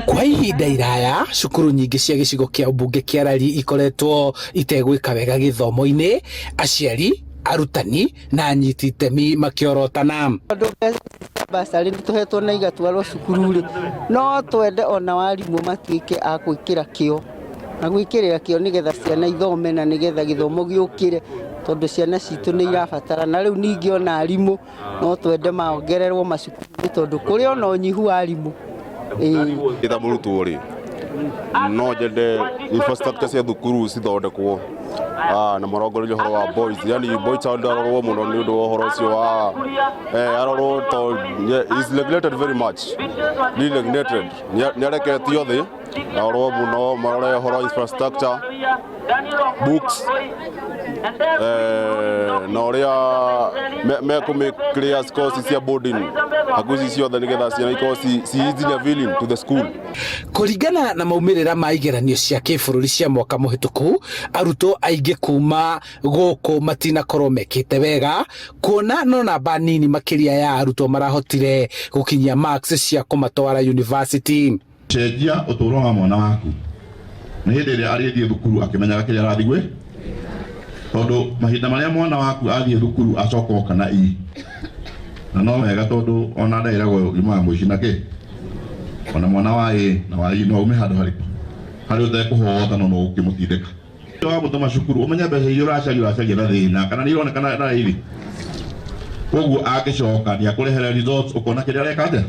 Kwa ihinda iraya cukuru nyingĩ cia gĩcigo kĩa ũmbunge kĩa Lari ikoretwo itegwĩka wega gĩthomo-inĩ, aciari, arutani na anyiti itemi makiorotana. Basari nĩtũhetwo na igatwarwo cukuru-rĩ, no twende ona warimũ matuĩke a gwĩkĩra kĩo na gwĩkĩrĩra kĩo nĩgetha ciana ithome na nĩgetha gĩthomo gĩũkĩre, tondũ ciana citũ nĩ irabatara. Na rĩu ningĩ ona arimũ no twende mongererwo macukuru tondũ kũrĩ ona ũnyihu wa arimũ. Ĩtha mũrutwo rĩ, no nyende infrastructure cia thukuru cithondekwo na marongoreirie ũhoro wa boys, yani boy child arorwo mũno nĩ ũndũ wa ũhoro ũcio wa arorwo is neglected very much, neglected, nĩareketio thĩ arorwo mũno, marore ũhoro wa infrastructure, books na ũrĩa mekũmĩclear course cia boarding hakuhĩ ciothe nĩgetha ciana ikorwo ci easily willing to the school. Kũringana na maumĩrĩra ma igeranio cia kĩbũrũri cia mwaka mũhĩtũku, arutwo aingĩ kuma gũkũ matinakorwo mekĩte wega, kuona no namba nini makĩria ya arutwo marahotire gũkinyia marks cia kũmatwara university. Cenjia ũtũũro wa mwana waku nĩ hĩndĩ ĩrĩa arĩthiĩ thukuru akĩmenyaga kĩrĩa arathiĩ gwĩ, tondũ mahinda marĩa mwana waku athiĩ thukuru acoka oka na i na no wega, tondũ ona ndairagwo ũgima wa mũici na kĩ, ona mwana wa ĩ na wa i no ume handũ harĩ ũtekũhota no ũkĩmũtindĩka wa gũtũma cukuru, ũmenye mbeca iria ũracaria na thĩna kana nĩ ironekana na raithi, koguo angĩcoka nĩakũrehere results ũkona kĩrĩa areka atĩa.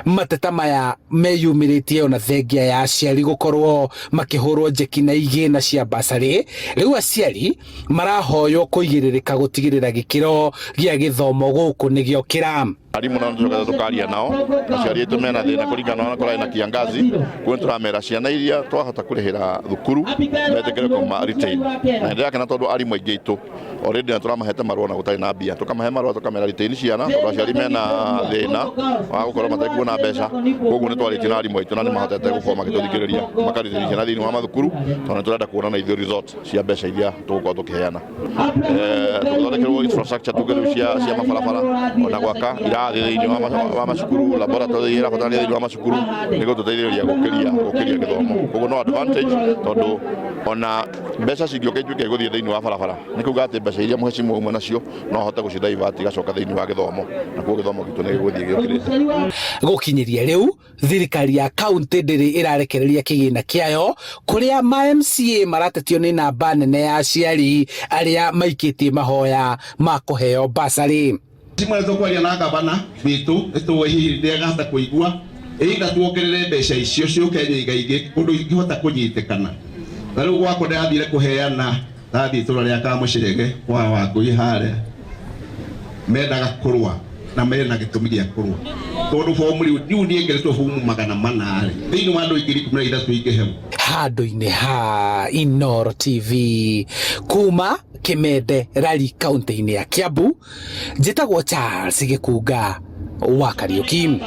Mateta maya meyumĩrĩtie ona thengia ya aciari gũkorwo makĩhũrwo njeki na igĩna cia basarĩ. Rĩu aciari marahoywo kũigĩrĩrĩka gũtigĩrĩra gĩkĩro gĩa gĩthomo gũkũ nĩgĩokĩra. Arimũ nao nĩtũcoka tũkaria nao, aciari aitũ mena thĩna kũringana na kũrarĩ na kiangazi, kuo nĩtũramera ciana iria twahota kũrĩhĩra thukuru metĩkĩre kuma retain. Na nĩndĩrakena tondũ arimũ aingĩ aitũ already nĩtũramahete marũa na gũtarĩ na mbia, tũkamahe marũa tũkamera retain ciana tondũ aciari mena thĩna wa gũkorwo matekuona mbeca, koguo nĩtwarĩtie na arimũ aitũ na nĩmahotete gũkorwo magĩtũthikĩrĩria makaritĩria ciana thĩinĩ wa mathukuru, tondũ nĩtũrenda kuona na ithuĩ result cia mbeca iria tũgũkorwo tũkĩheana. Tũthondekerwo infrastructure tuge rĩu cia mabarabara ona gwaka thĩinĩ wa macukuru, laboratory irabatara thĩinĩ wa macukuru nĩguo tũteithĩrĩria gũkĩria gĩthomo. Koguo no advantage tondũ ona mbeca cingĩoka ituĩke gũthiĩ thĩinĩ wa barabara, nĩ kuuga atĩ mbeca iria mũhecimu umwe nacio no ahote gũcidivert igacoka thĩinĩ wa gĩthomo, na kuo gĩthomo gitũ nĩ gĩgũthiĩ gĩũkĩrĩte. Gũkinyĩria rĩu thirikari ya kaunti ndĩrĩ ĩrarekereria kĩgĩna kĩayo, kũrĩa ma MCA maratetio nĩ namba nene ya aciari arĩa maikĩtie mahoya ma kũheo basarĩ. Timwezo kwaria na gavana witũ nĩtũĩ hihi nĩagahota kũigua ĩiga tuongerere mbeca icio ciũke nyingaingĩ ũndũ ingĩhota kũnyitĩkana. Na rĩu gwakwa ndĩrathire kũheana thathiĩ itũra rĩa Kamũcirege kwa Wangũi harĩa mendaga kũrũa na mena gĩtũmi gĩa kũrũa, tondũ bomu rĩu niĩ ngeretwo bomu 400 thĩinĩ wa andũ 13 ingĩheo. Handũ-inĩ ha Inooro TV kuma Kĩmende, Lari, kaunti-inĩ ya Kiambu, njĩtagwo Charles Gĩkunga wa Kariũki.